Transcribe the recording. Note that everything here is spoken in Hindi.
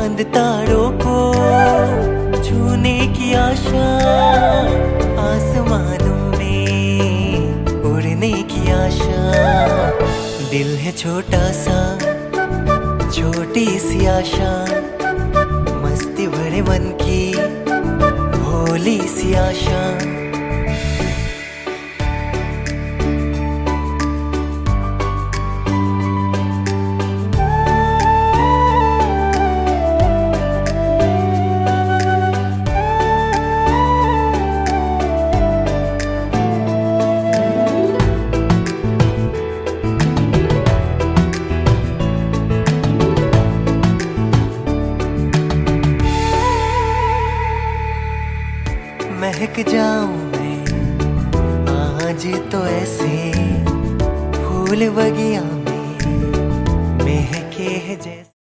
चांद तारों को छूने की आशा, आसमानों में उड़ने की आशा। दिल है छोटा सा, छोटी सी आशा, मस्ती भरे मन की भोली सी आशा। महक जाऊं मैं आज तो ऐसे, फूल बगिया में महके है जैसे।